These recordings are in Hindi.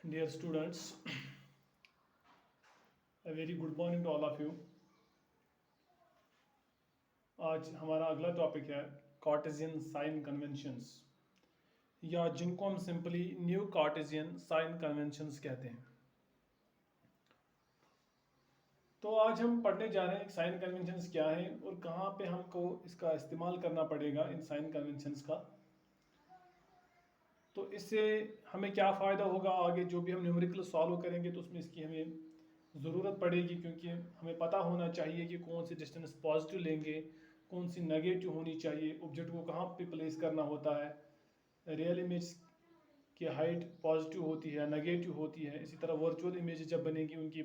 Dear students, a very good morning to all of you. आज हमारा अगला टॉपिक है कार्टेशियन साइन कन्वेंशंस या जिनको हम simply new cartesian sign conventions कहते हैं। तो आज हम पढ़ने जा रहे हैं साइन कन्वेंशंस क्या है और कहाँ पे हमको इसका इस्तेमाल करना पड़ेगा इन साइन कन्वेंशंस का। तो इससे हमें क्या फ़ायदा होगा आगे जो भी हम न्यूमेरिकल सॉल्व करेंगे तो उसमें इसकी हमें ज़रूरत पड़ेगी, क्योंकि हमें पता होना चाहिए कि कौन सी डिस्टेंस पॉजिटिव लेंगे, कौन सी नेगेटिव होनी चाहिए, ऑब्जेक्ट को कहाँ पे प्लेस करना होता है, रियल इमेज की हाइट पॉजिटिव होती है नेगेटिव होती है, इसी तरह वर्चुअल इमेज जब बनेगी उनकी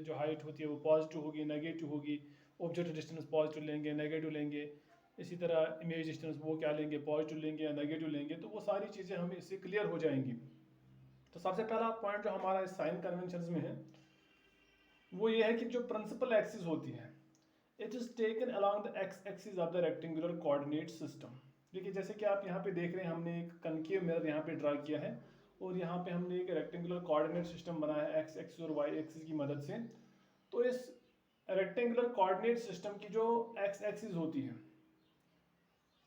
जो हाइट होती है वो पॉजिटिव होगी नेगेटिव होगी, ऑब्जेक्ट डिस्टेंस पॉजिटिव लेंगे नेगेटिव लेंगे, इसी तरह इमेज डिस्टेंस वो क्या लेंगे पॉजिटिव लेंगे या नेगेटिव लेंगे। तो वो सारी चीज़ें हमें इससे क्लियर हो जाएंगी। तो सबसे पहला पॉइंट जो हमारा इस साइन कन्वेंशन में है वो ये है कि जो प्रिंसिपल एक्सिस होती है it is taken along the x axis of the rectangular coordinate system. देखिए जैसे कि आप यहाँ पे देख रहे हैं हमने एक कनकेव मिरर यहाँ पे ड्रा किया है और यहाँ पे हमने एक रेक्टेंगुलर कोऑर्डिनेट सिस्टम बनाया है एक्स एक्सिस और वाई एक्सिस की मदद से। तो इस रेक्टेंगुलर कोऑर्डिनेट सिस्टम की जो एक्स एक्सिस होती है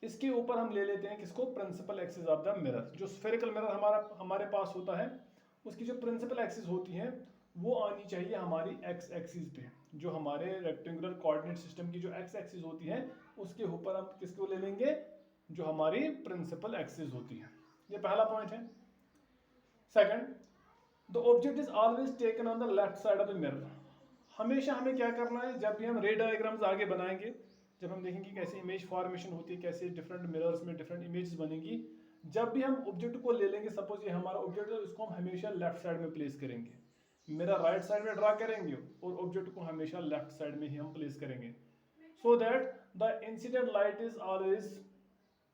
इसके ऊपर हम ले लेते हैं किसको, principal axis of the mirror. जो स्फेरिकल मिरर हमारे पास होता है उसकी जो प्रिंसिपल एक्सिस होती है वो आनी चाहिए हमारी एक्स एक्सिस पे। जो हमारे रेक्टेंगुलर कोऑर्डिनेट सिस्टम की जो एक्स एक्सिस होती है उसके ऊपर हम किसको ले लेंगे, जो हमारी प्रिंसिपल एक्सिस होती है। ये पहला पॉइंट है। Second, the object is always taken on the left side of the mirror. हमेशा हमें क्या करना है, जब भी हम रे डायग्राम्स आगे बनाएंगे, जब हम देखेंगे कैसे इमेज फॉर्मेशन होती है, कैसे डिफरेंट मिरर्स में डिफरेंट इमेजेस बनेंगी, जब भी हम ऑब्जेक्ट को ले लेंगे, सपोज ये हमारा ऑब्जेक्ट है, इसको हम हमेशा लेफ्ट साइड में प्लेस करेंगे। मिरर राइट साइड में ड्रा करेंगे और ऑब्जेक्ट को हमेशा लेफ्ट साइड में ही हम प्लेस करेंगे, so that the incident light is always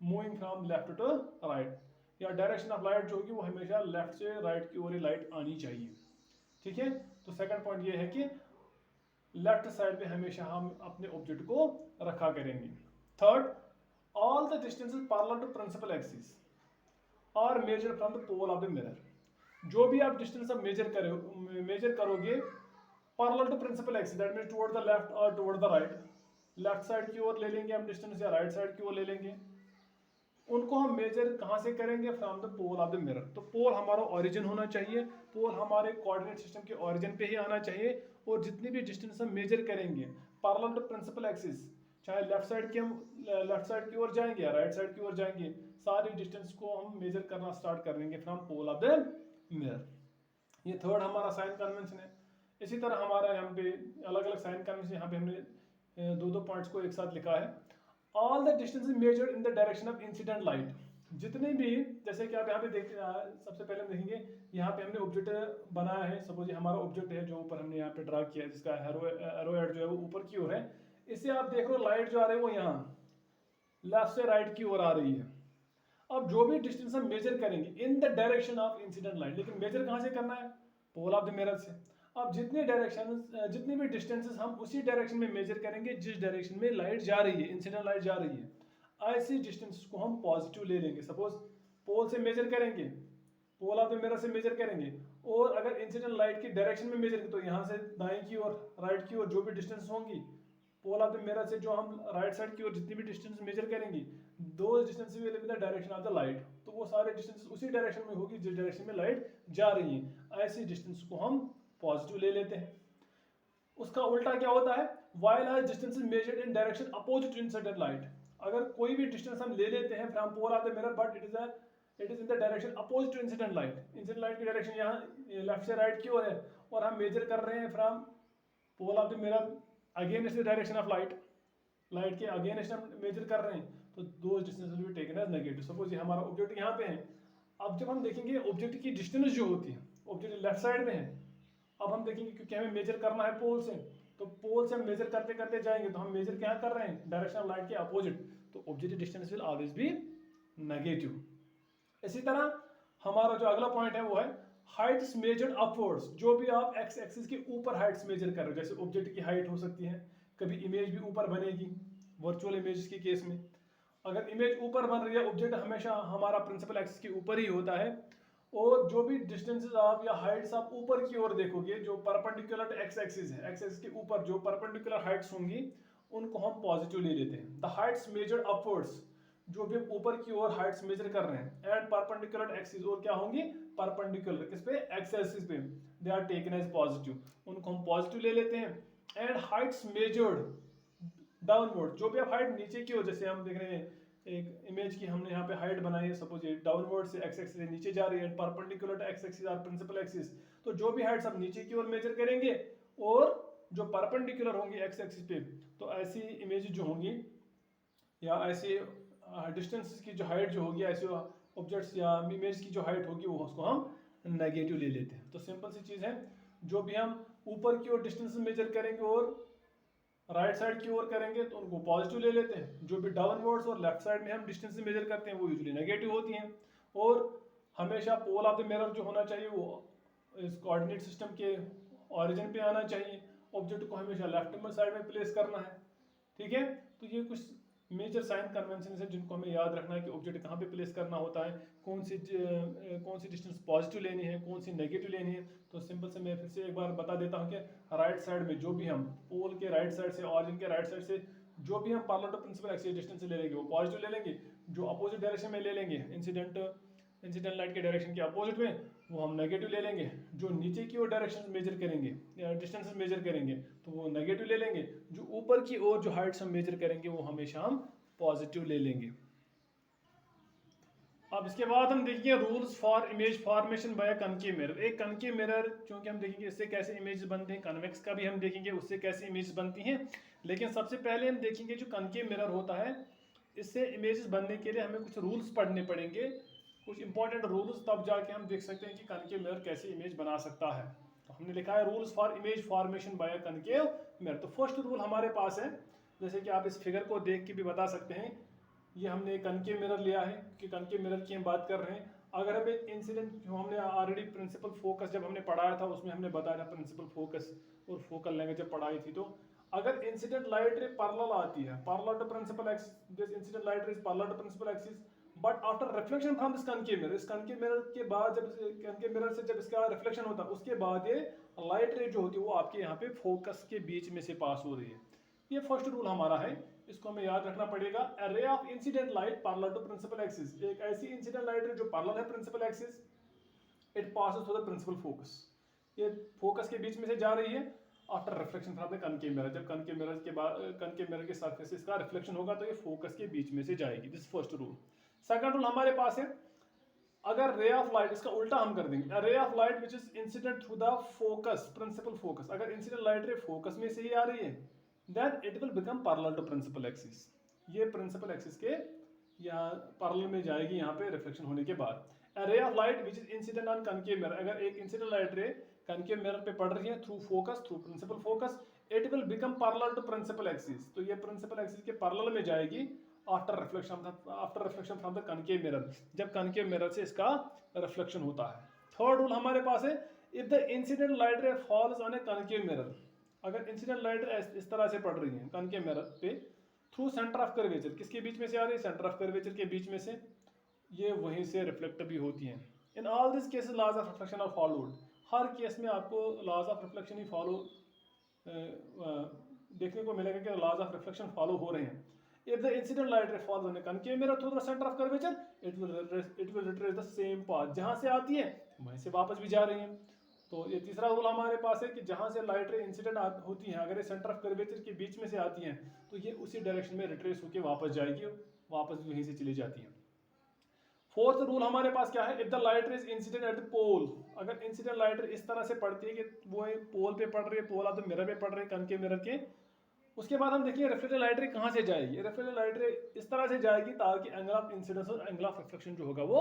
moving from left to right, या डायरेक्शन ऑफ लाइट जो होगी वो हमेशा लेफ्ट से राइट की ओर ही लाइट आनी चाहिए। ठीक है, तो सेकंड पॉइंट ये है कि लेफ्ट साइड पे हमेशा हम अपने ऑब्जेक्ट को रखा करेंगे। Third, all the distances parallel to principal axis are measured from the pole of the mirror. जो भी आप डिस्टेंस अब मेजर करोगे parallel to principal axis, that means toward the left और toward the right, left side की ओर ले लेंगे हम डिस्टेंस या राइट साइड की ओर ले लेंगे, उनको हम मेजर कहाँ से करेंगे, from the pole of the mirror. तो पोल हमारा ओरिजिन होना चाहिए, पोल हमारे कोऑर्डिनेट सिस्टम के ओरिजिन पे ही आना चाहिए, और जितनी भी डिस्टेंस हम मेजर करेंगे पैरेलल टू प्रिंसिपल एक्सिस, चाहे लेफ्ट साइड की हम लेफ्ट साइड की ओर जाएंगे या राइट साइड की ओर जाएंगे, सारी डिस्टेंस को हम मेजर करना स्टार्ट कर देंगे from pole of the mirror. ये थर्ड हमारा साइन कन्वेंशन है। इसी तरह हमारा यहाँ पे अलग अलग साइन कन्वेंशन, यहाँ पे हमने दो दो पॉइंट्स को एक साथ लिखा है। All the distance measured in the direction of incident light, जितने भी, जैसे कि आप यहाँ पे देख सबसे पहले हम देखेंगे यहाँ पे हमने ऑब्जेक्ट बनाया है, सपोज ये हमारा ऑब्जेक्ट है जो ऊपर हमने यहाँ पे ड्रा किया है, जिसका एरो हेड जो है वो ऊपर की ओर है। इससे आप देख रहे हो लाइट जो आ रही है वो यहाँ लेफ्ट से राइट की ओर आ रही है। अब जो भी डिस्टेंस हम मेजर करेंगे इन the direction of incident light, लेकिन मेजर कहाँ से करना है, पोल ऑफ द मिरर से। अब जितने डायरेक्शन जितनी भी डिस्टेंसेस हम उसी डायरेक्शन में मेजर करेंगे जिस डायरेक्शन में लाइट जा रही है, इंसिडेंट लाइट जा रही है, ऐसी डिस्टेंस को हम पॉजिटिव ले लेंगे। सपोज पोल से मेजर करेंगे, पोल ऑफ द मिरर से मेजर करेंगे, और अगर इंसिडेंट लाइट की डायरेक्शन में मेजर करें तो यहाँ से दाएं की ओर राइट की ओर जो भी डिस्टेंस होंगी पोल ऑफ द मिरर से, जो हम राइट साइड की ओर जितनी भी डिस्टेंस मेजर करेंगे, दो distance will be the direction of the light, तो वो सारे डिस्टेंस उसी डायरेक्शन में होगी जिस डायरेक्शन में लाइट जा रही है। ऐसी डिस्टेंस को हम पॉजिटिव ले लेते हैं। उसका उल्टा क्या होता है, while as distance is measured in direction opposite to incident light, अगर कोई भी डिस्टेंस हम ले लेते हैं from pole of the mirror but it is in the direction opposite to incident light, incident light की डायरेक्शन यहाँ लेफ्ट से राइट की ओर है, और हम मेजर कर रहे हैं from pole of the mirror against the direction of light, light के अगेंस्ट हम मेजर कर रहे हैं, तो दो distance will be taken as negative. Suppose ये हमारा ऑब्जेक्ट यहाँ पे है। अब जब हम देखेंगे ऑब्जेक्ट की डिस्टेंस जो होती है, ऑब्जेक्ट लेफ्ट साइड में है, अब हम देखेंगे क्योंकि हमें मेजर करना है पोल से, तो पोल से हम मेजर करते करते जाएंगे, तो हम मेजर क्या कर रहे हैं, डायरेक्शन ऑफ लाइट के अपोजिट, तो object distance will always be negative. इसी तरह हमारा जो अगला पॉइंट है वो है हाइट्स मेजर्ड अपवर्ड्स। जो भी आप एक्स एक्सिस के ऊपर हाइट्स मेजर कर रहे हो, जैसे ऑब्जेक्ट की हाइट हो सकती है, कभी इमेज भी ऊपर बनेगी वर्चुअल इमेज के केस में। अगर इमेज ऊपर बन रही है, ऑब्जेक्ट हमेशा हमारा प्रिंसिपल एक्सिस के ऊपर ही होता है, और जो भी डिस्टेंसेस आप या हाइट्स आप ऊपर की ओर देखोगे, जो परपेंडिकुलर एक्स एक्सिस है, एक्स एक्सिस के ऊपर जो परपेंडिकुलर हाइट्स होंगी उनको हम पॉजिटिव ले लेते हैं। द हाइट्स मेजर्ड अपवर्ड्स, जो भी हम ऊपर की ओर हाइट्स मेजर कर रहे हैं, एंड परपेंडिकुलर एक्सिस, और क्या होंगी परपेंडिकुलर किस पे, एक्स एक्सिस पे, they are taken as positive, उनको हम पॉजिटिव ले लेते हैं। एंड हाइट्स मेजर्ड डाउनवर्ड, जो भी आप हाइट नीचे की ओर, जैसे हम देख रहे हैं एक इमेज की हमने यहाँ पे हाइट बनाई है, सपोज ये डाउनवर्ड से एक्स एक्सिस से नीचे जा रही है, परपेंडिकुलर टू एक्स एक्सिस और प्रिंसिपल एक्सिस, तो जो भी हाइट्स हम नीचे की ओर मेजर करेंगे और जो परपेंडिकुलर होंगी एक्स एक्सिस पे, तो ऐसी इमेज जो होंगी या ऐसे डिस्टेंस की जो हाइट जो होगी, ऐसे ऑब्जेक्ट्स या इमेज की जो हाइट होगी वो उसको हम नेगेटिव ले लेते हैं। तो सिंपल सी चीज़ है, जो भी हम ऊपर की ओर डिस्टेंस मेजर करेंगे और राइट साइड की ओर करेंगे तो उनको पॉजिटिव ले लेते हैं। जो भी डाउनवर्ड्स और लेफ्ट साइड में हम डिस्टेंस मेजर करते हैं वो यूजुअली नेगेटिव होती हैं। और हमेशा पोल ऑफ द मिरर जो होना चाहिए वो इस कोऑर्डिनेट सिस्टम के ओरिजिन पे आना चाहिए, ऑब्जेक्ट को हमेशा लेफ्ट में साइड में प्लेस करना है। ठीक है, तो ये कुछ मेजर साइन कन्वेंशन है जिनको हमें याद रखना है कि ऑब्जेक्ट कहाँ पे प्लेस करना होता है, कौन सी डिस्टेंस पॉजिटिव लेनी है, कौन सी नेगेटिव लेनी है। तो सिंपल से मैं फिर से एक बार बता देता हूँ कि राइट साइड में जो भी हम पोल के राइट साइड से, ऑरिजिन के राइट साइड से जो भी हम parallel to principal axis distance ले लेंगे वो पॉजिटिव ले लेंगे। जो अपोजिट डायरेक्शन में ले लेंगे इंसिडेंट लाइट के डायरेक्शन के अपोजिट में, वो हम नेगेटिव ले लेंगे। जो नीचे की ओर डायरेक्शन मेजर करेंगे या डिस्टेंसेस मेजर करेंगे तो वो नेगेटिव ले लेंगे। जो ऊपर की ओर जो हाइट्स हम मेजर करेंगे वो हमेशा हम पॉजिटिव ले लेंगे। अब इसके बाद हम देखेंगे rules for image formation by concave mirror. एक कनकेव मिरर क्योंकि हम देखेंगे इससे कैसे इमेज बनते हैं, कन्वेक्स का भी हम देखेंगे उससे कैसे इमेज बनती हैं। लेकिन सबसे पहले हम देखेंगे जो कनकेव मिरर होता है, इससे इमेजेस बनने के लिए हमें कुछ रूल्स पढ़ने पड़ेंगे, कुछ इंपॉर्टेंट रूल्स, तब जाके हम देख सकते हैं कि कनकेव मिरर कैसे इमेज बना सकता है। तो हमने लिखा है rules for image formation by concave mirror. तो फर्स्ट रूल हमारे पास है, जैसे कि आप इस फिगर को देख के भी बता सकते हैं, ये हमने एक कनकेव मिरर लिया है कि कनकेव मिरर की हम बात कर रहे हैं। अगर हम एक इंसिडेंट, जो हमने ऑलरेडी प्रिंसिपल फोकस जब हमने पढ़ाया था उसमें हमने बताया था प्रिंसिपल फोकस और फोकल लेंथ जब पढ़ाई थी, तो अगर इंसिडेंट लाइट रे पैरेलल आती है, parallel to principal axis, this incident light ray is parallel to principal axis, but after reflection from this concave mirror, इस कनकेव मिरर के बाद जब कनकेव मिरर से जब इसका रिफ्लेक्शन होता है उसके बाद ये लाइट रे जो होती है वो आपके यहाँ पे फोकस के बीच में से पास हो रही है। ये फर्स्ट रूल हमारा है, इसको हमें याद रखना पड़ेगा। A ray of incident light parallel to principal axis, एक ऐसी इंसिडेंट लाइट रे जो पैरेलल है principal axis, it passes through the principal focus, ये फोकस के बीच में से जा रही है after reflection from the concave mirror, जब कनकेव मिरर के बाद कनकेव मिरर के सरफेस से इसका रिफ्लेक्शन होगा तो ये फोकस के बीच में से जाएगी। This first rule. Second rule हमारे पास है, अगर रे ऑफ लाइट, इसका उल्टा हम कर देंगे, ray of light which is incident through the focus principal focus, अगर इंसिडेंट लाइट रे फोकस में से ही आ रही है then it will become parallel to principal axis, ये प्रिंसिपल एक्सिस के यहाँ पैरेलल में जाएगी यहाँ पे रिफ्लेक्शन होने के बाद। a ray of light which is incident on concave mirror, अगर एक incident light ray concave mirror पे पड़ रही है through focus, through principal focus, it will become parallel to principal axis, तो ये प्रिंसिपल एक्सिस के पैरेलल में जाएगी after reflection from the concave mirror, जब कनकेव मिरर से इसका रिफ्लेक्शन होता है। थर्ड रूल हमारे पास है, if the incident light ray falls on a concave mirror, अगर इंसिडेंट लाइट इस तरह से पड़ रही है कनकेव मिरर पे थ्रू सेंटर ऑफ कर्वेचर, किसके बीच में से आ रही है, सेंटर ऑफ कर्वेचर के बीच में से, ये वहीं से रिफ्लेक्ट भी होती हैं। In all this cases laws of reflection are followed, हर केस में आपको लॉज ऑफ रिफ्लेक्शन ही फॉलो देखने को मिलेगा कि लॉज ऑफ रिफ्लेक्शन फॉलो हो रहे हैं। If the incident light ray falls on a concave mirror through the center of curvature, it will retrace the same path, जहाँ से आती है वहीं से वापस भी जा रही है। तो ये तीसरा रूल हमारे पास है कि जहाँ से लाइट रे इंसिडेंट होती है, अगर ये सेंटर ऑफ कर्वेचर के बीच में से आती हैं तो ये उसी डायरेक्शन में रिट्रेस होकर वापस जाएगी, वापस भी वहीं से चली जाती है। फोर्थ रूल हमारे पास क्या है, if the light ray is incident at the pole, अगर इंसिडेंट लाइट रे इस तरह से पड़ती है कि वो पोल पे पड़ रही है, पोल ऑफ द मिरर पे पड़ रही है कनकेव मिरर के, उसके बाद हम देखिए रिफ्लेक्टेड लाइट रे कहाँ से जाएगी, रिफ्लेक्टेड लाइट रे इस तरह से जाएगी ताकि एंगल ऑफ इंसिडेंस और एंगल ऑफ रिफ्लेक्शन जो होगा वो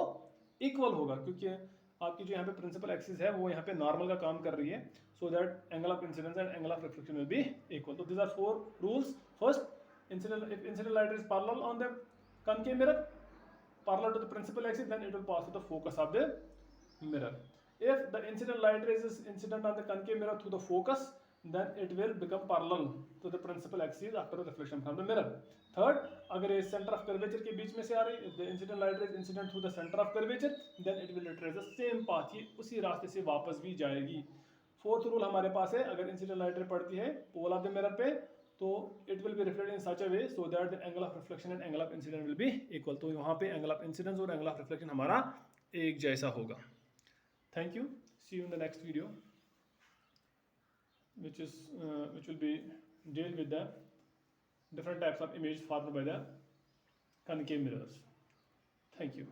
इक्वल होगा, क्योंकि आपकी जो यहाँ पे प्रिंसिपल एक्सिस है वो यहाँ पे नॉर्मल का काम कर रही है, so that angle of incidence and angle of reflection will be equal. तो this are four rules. First, incident light is parallel on the concave mirror, parallel to the principal axis, then it will pass through the focus of the mirror. If the incident light rays is incident on the concave mirror through the focus, then it will become parallel to the principal axis after reflection from the mirror. Third, अगर ये center of curvature के बीच में से आ रही, the incident light rays incident through the center of curvature, then it will retrace the same path, ये उसी रास्ते से वापस भी जाएगी. Fourth rule हमारे पास है, अगर incident light ray पड़ती है pole of the mirror पे, तो it will be reflected in such a way so that the angle of reflection and angle of incident will be equal. तो यहाँ पे angle of incidence और angle of reflection हमारा एक जैसा होगा. Thank you. See you in the next video, which will be deal with the different types of images formed by the concave mirrors. Thank you.